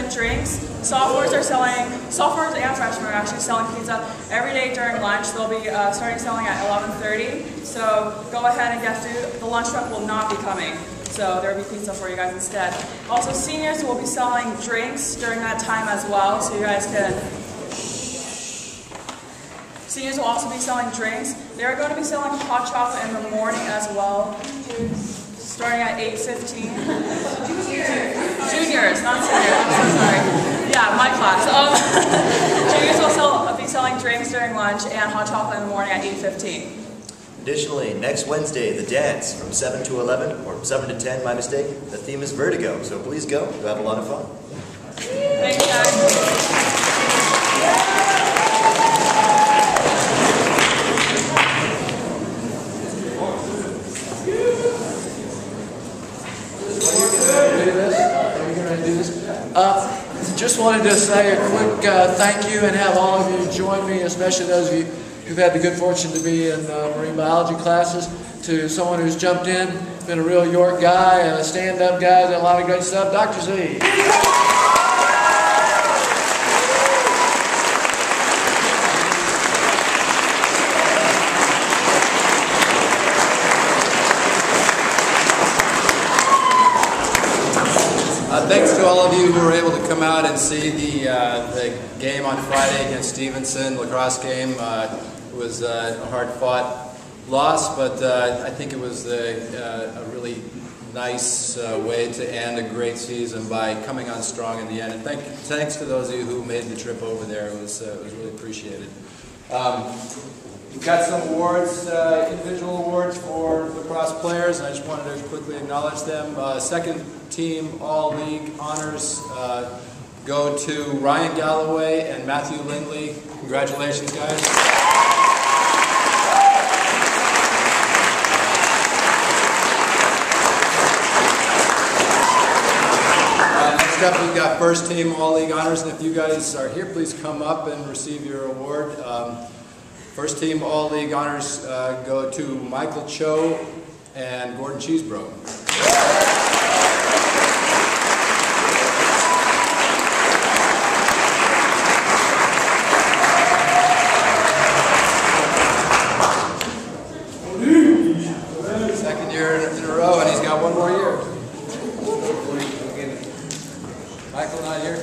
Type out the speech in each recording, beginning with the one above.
get drinks. Sophomores and freshmen are actually selling pizza every day during lunch. They'll be starting selling at 11:30. So go ahead and get food. The lunch truck will not be coming. So there will be pizza for you guys instead. Also, seniors will be selling drinks during that time as well. So you guys can... Seniors will also be selling drinks. They're going to be selling hot chocolate in the morning as well, starting at 8:15. Juniors, not seniors, I'm so sorry. Yeah, my class. Juniors will be selling drinks during lunch and hot chocolate in the morning at 8:15. Additionally, next Wednesday, the dance from 7 to 11, or 7 to 10, my mistake. The theme is Vertigo, so please go. You'll have a lot of fun. Thanks, guys. Just wanted to say a quick thank you and have all of you join me, especially those of you who've had the good fortune to be in marine biology classes, to someone who's jumped in, been a real York guy, a stand-up guy, done a lot of great stuff, Dr. Z. Thanks to all of you who were able to come out and see the game on Friday against Stevenson, lacrosse game. It was a hard-fought loss, but I think it was a really nice way to end a great season by coming on strong in the end. And thanks to those of you who made the trip over there. It was really appreciated. We've got some awards, individual awards for lacrosse players, and I just wanted to quickly acknowledge them. Second team All-League honors go to Ryan Galloway and Matthew Lindley. Congratulations, guys. Next up, we've got first team All-League honors, and if you guys are here, please come up and receive your award. First team All-League honors go to Michael Cho and Gordon Cheesebro. Second year in a row, and he's got one more year. Michael not here?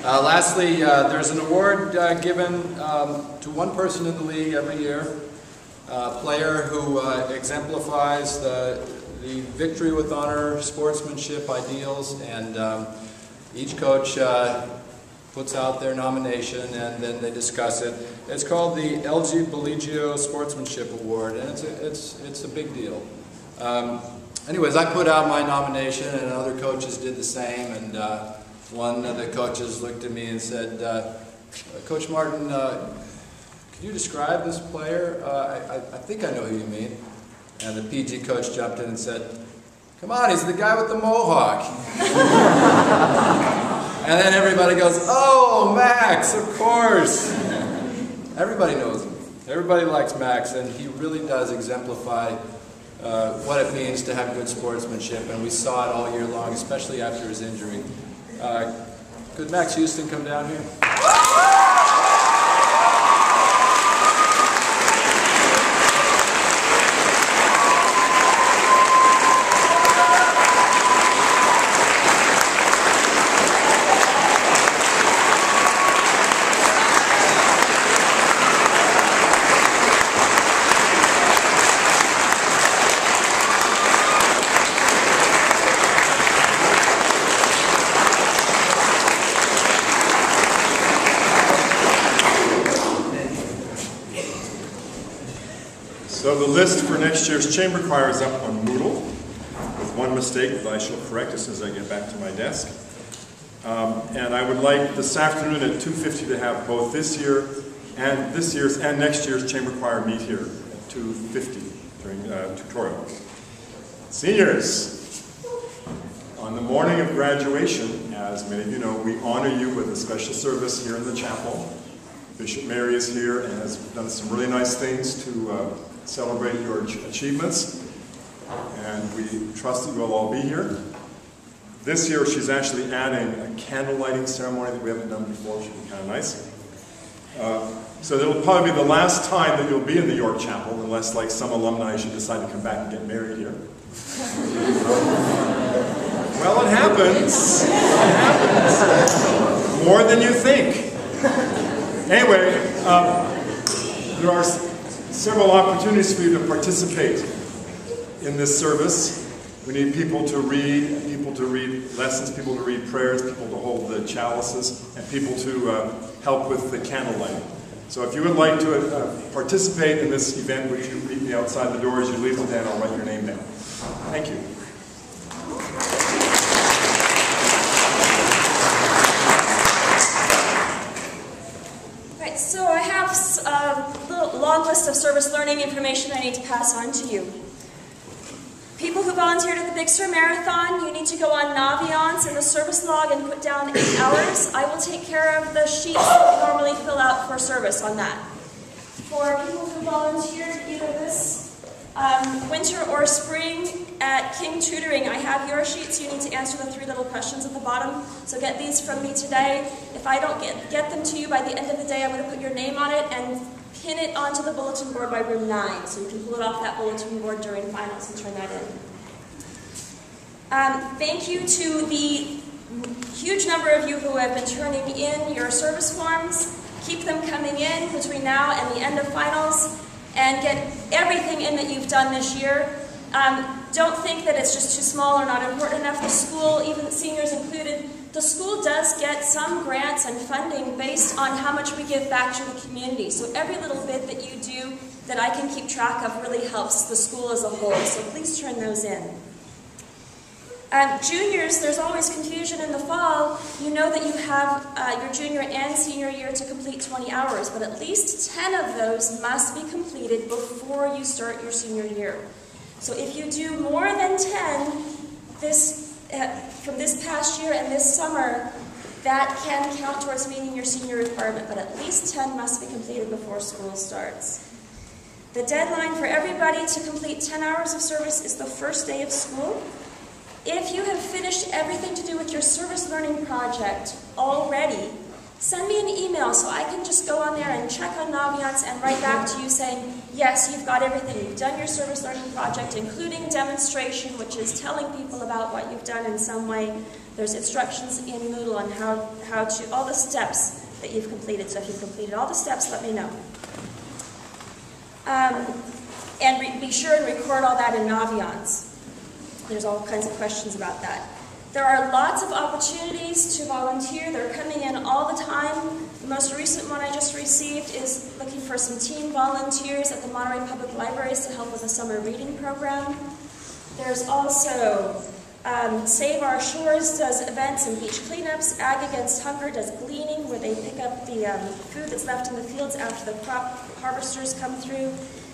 Lastly, there's an award given to one person in the league every year, a player who exemplifies the victory with honor, sportsmanship ideals, and each coach puts out their nomination and then they discuss it. It's called the LG Belligio Sportsmanship Award, and it's a big deal. Anyways, I put out my nomination and other coaches did the same, and one of the coaches looked at me and said, Coach Martin, could you describe this player? I think I know who you mean. And the PG coach jumped in and said, come on, he's the guy with the mohawk. And then everybody goes, oh, Max, of course. Everybody knows him. Everybody likes Max, and he really does exemplify what it means to have good sportsmanship, and we saw it all year long, especially after his injury. Could Max Houston come down here? So the list for next year's chamber choir is up on Moodle, with one mistake that I shall correct as soon as I get back to my desk. And I would like this afternoon at 2:50 to have both this year's and next year's chamber choir meet here at 2:50 during tutorial. Seniors, on the morning of graduation, as many of you know, we honor you with a special service here in the chapel. Bishop Mary is here and has done some really nice things to celebrate your achievements. And we trust that you will all be here. This year she's actually adding a candle lighting ceremony that we haven't done before, which should be kind of nice. So it'll probably be the last time that you'll be in the York Chapel, unless like some alumni should decide to come back and get married here. Well, it happens. It happens. More than you think. Anyway, there are several opportunities for you to participate in this service. We need people to read lessons, people to read prayers, people to hold the chalices, and people to help with the candle lighting. So if you would like to participate in this event, would you meet me outside the door as you leave today, and I'll write your name down. Thank you. Right, so I have a little long list of service learning information I need to pass on to you. People who volunteered at the Big Sur Marathon, you need to go on Naviance in the service log and put down 8 hours. I will take care of the sheets that you normally fill out for service on that. For people who volunteered either this winter or spring at King Tutoring, I have your sheets. You need to answer the 3 little questions at the bottom. So get these from me today. If I don't get them to you by the end of the day, I'm going to put your name on it and pin it onto the bulletin board by room 9, so you can pull it off that bulletin board during finals and turn that in. Thank you to the huge number of you who have been turning in your service forms. Keep them coming in between now and the end of finals, and get everything in that you've done this year. Don't think that it's just too small or not important enough. The school, even the seniors included, the school does get some grants and funding based on how much we give back to the community. So every little bit that you do that I can keep track of really helps the school as a whole. So please turn those in. Juniors, there's always confusion in the fall. You know that you have your junior and senior year to complete 20 hours, but at least 10 of those must be completed before you start your senior year. So if you do more than 10 from this past year and this summer, that can count towards meeting your senior requirement, but at least 10 must be completed before school starts. The deadline for everybody to complete 10 hours of service is the first day of school. If you have finished everything to do with your service learning project already, send me an email so I can just go on there and check on Naviance and write back to you saying, yes, you've got everything. You've done your service learning project, including demonstration, which is telling people about what you've done in some way. There's instructions in Moodle on how to, all the steps that you've completed. So if you've completed all the steps, let me know. And be sure and record all that in Naviance. There's all kinds of questions about that. There are lots of opportunities to volunteer. They're coming in all the time. The most recent one I just received is looking for some teen volunteers at the Monterey Public Libraries to help with a summer reading program. There's also Save Our Shores does events and beach cleanups. Ag Against Hunger does gleaning, where they pick up the food that's left in the fields after the crop harvesters come through.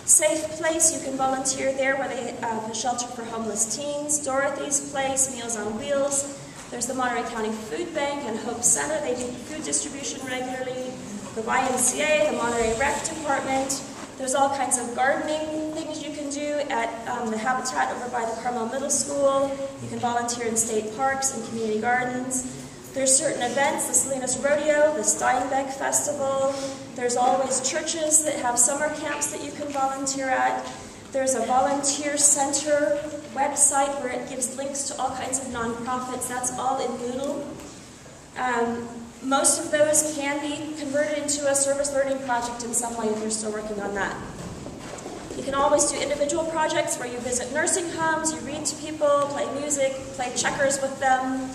Safe Place, you can volunteer there, where they have a shelter for homeless teens. Dorothy's Place, Meals on Wheels. There's the Monterey County Food Bank and Hope Center. They do food distribution regularly. The YMCA, the Monterey Rec Department. There's all kinds of gardening things you can do at the Habitat over by the Carmel Middle School. You can volunteer in state parks and community gardens. There's certain events, the Salinas Rodeo, the Steinbeck Festival. There's always churches that have summer camps that you can volunteer at. There's a volunteer center website where it gives links to all kinds of nonprofits. That's all in Moodle. Most of those can be converted into a service learning project in some way if you're still working on that. You can always do individual projects where you visit nursing homes, you read to people, play music, play checkers with them.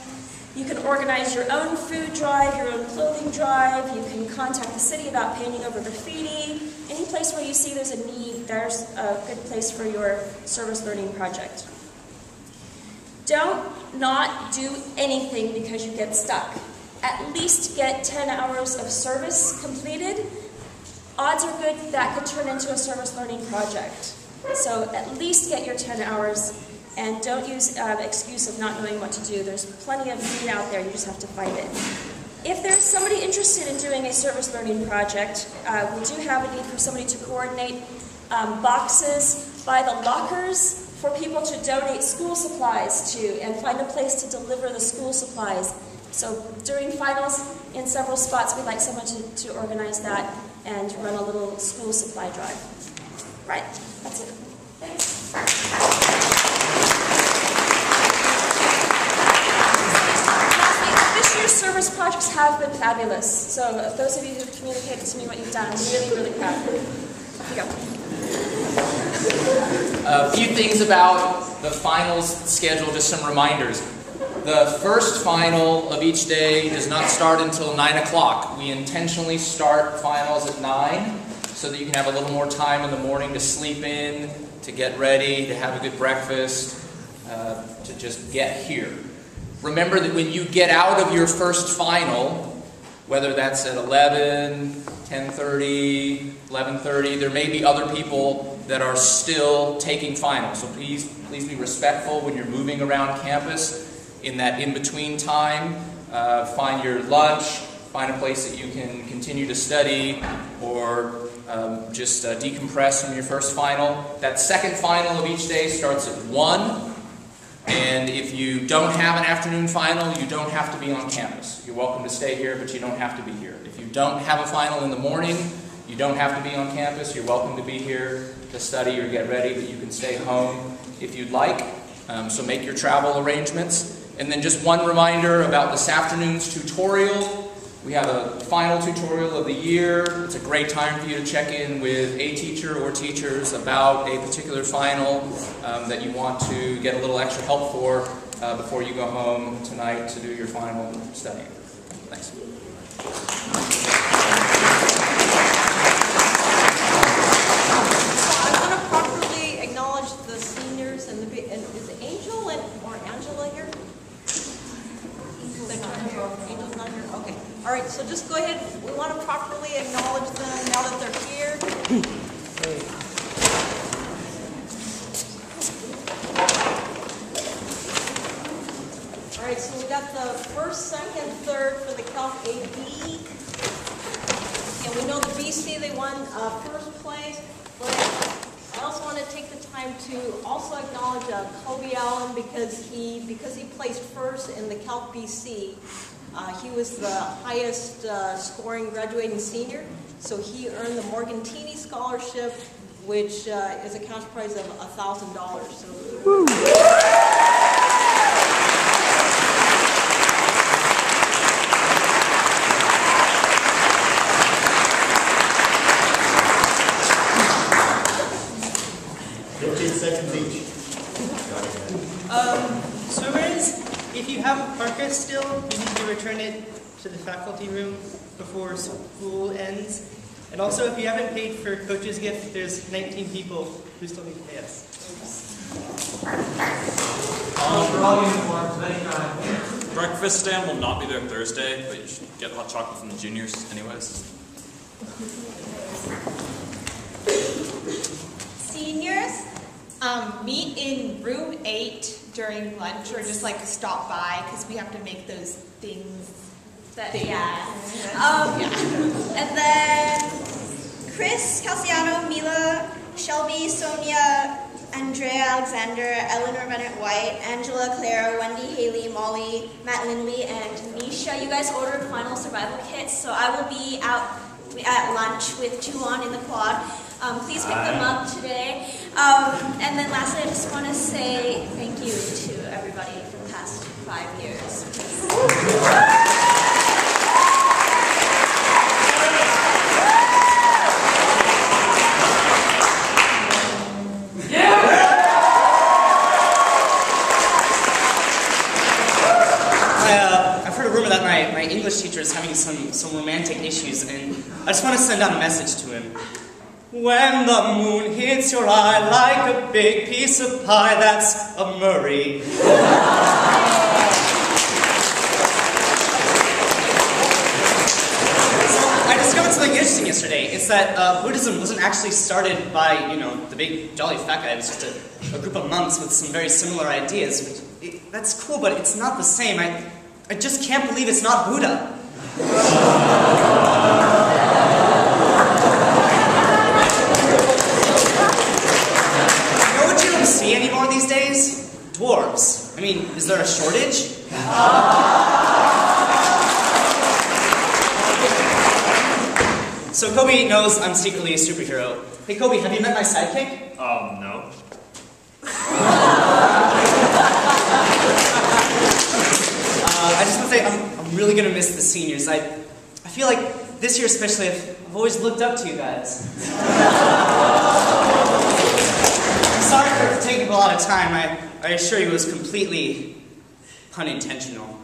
You can organize your own food drive, your own clothing drive. You can contact the city about painting over graffiti. Any place where you see there's a need, there's a good place for your service learning project. Don't not do anything because you get stuck. At least get 10 hours of service completed. Odds are good that could turn into a service learning project. So at least get your 10 hours. And don't use excuse of not knowing what to do. There's plenty of need out there, you just have to find it. If there's somebody interested in doing a service learning project, we do have a need for somebody to coordinate boxes by the lockers for people to donate school supplies to and find a place to deliver the school supplies. So during finals, in several spots, we'd like someone to organize that and run a little school supply drive. Right, that's it. Thanks. Lastly, this year's service projects have been fabulous. So those of you who've communicated to me what you've done, I'm really, really proud. Here you go. A few things about the finals schedule, just some reminders. The first final of each day does not start until 9 o'clock. We intentionally start finals at 9 so that you can have a little more time in the morning to sleep in, to get ready, to have a good breakfast, to just get here. Remember that when you get out of your first final, whether that's at 11, 10:30, 11:30, there may be other people that are still taking finals. So please be respectful when you're moving around campus. In that in-between time, find your lunch, find a place that you can continue to study, or just decompress from your first final. That second final of each day starts at 1, and if you don't have an afternoon final, you don't have to be on campus. You're welcome to stay here, but you don't have to be here. If you don't have a final in the morning, you don't have to be on campus. You're welcome to be here to study or get ready, but you can stay home if you'd like. So make your travel arrangements. And then just one reminder about this afternoon's tutorial. We have a final tutorial of the year. It's a great time for you to check in with a teacher or teachers about a particular final that you want to get a little extra help for before you go home tonight to do your final studying. Thanks. I want to properly acknowledge the seniors and is it Angel or Angela here? Angel's not here? Okay. All right, so just go ahead. We want to properly acknowledge them now that they're here. All right, so we got the first, second, third for the Calc AB. And we know the BC, they won first place. But I also want to take the time to also acknowledge Kobe Allen because he placed first in the Calc BC. He was the highest scoring graduating senior, so he earned the Morgantini Scholarship, which is a cash prize of $1,000. So. Swimmers, if you have a parka still, you need to return it to the faculty room before school ends. And also, if you haven't paid for coach's gift, there's 19 people who still need to pay us. For all uniforms, anytime. Breakfast stand will not be there Thursday, but you should get hot chocolate from the juniors anyways. Seniors, meet in room 8 during lunch, or just like stop by because we have to make those things. Yeah. And then Chris, Calciano, Mila, Shelby, Sonia, Andrea, Alexander, Eleanor Bennett White, Angela, Clara, Wendy, Haley, Molly, Matt Lindley, and Tanisha. You guys ordered final survival kits, so I will be out at lunch with Juan in the quad. Please pick them up today. And then lastly, I just want to say thank you to everybody for the past 5 years. I've heard a rumor that my English teacher is having some romantic issues, and I just want to send out a message to him. When the moon hits your eye like a big piece of pie, that's a Murray. I discovered something interesting yesterday. It's that Buddhism wasn't actually started by, the big jolly fat guy. It was just a group of monks with some very similar ideas. That's cool, but it's not the same. I just can't believe it's not Buddha. You know what you don't see anymore these days? Dwarves. I mean, is there a shortage? So Kobe knows I'm secretly a superhero. Hey Kobe, have you met my sidekick? No. I just want to say I'm really going to miss the seniors. I feel like this year especially, I've always looked up to you guys. I'm sorry for it taking a lot of time. I assure you it was completely unintentional.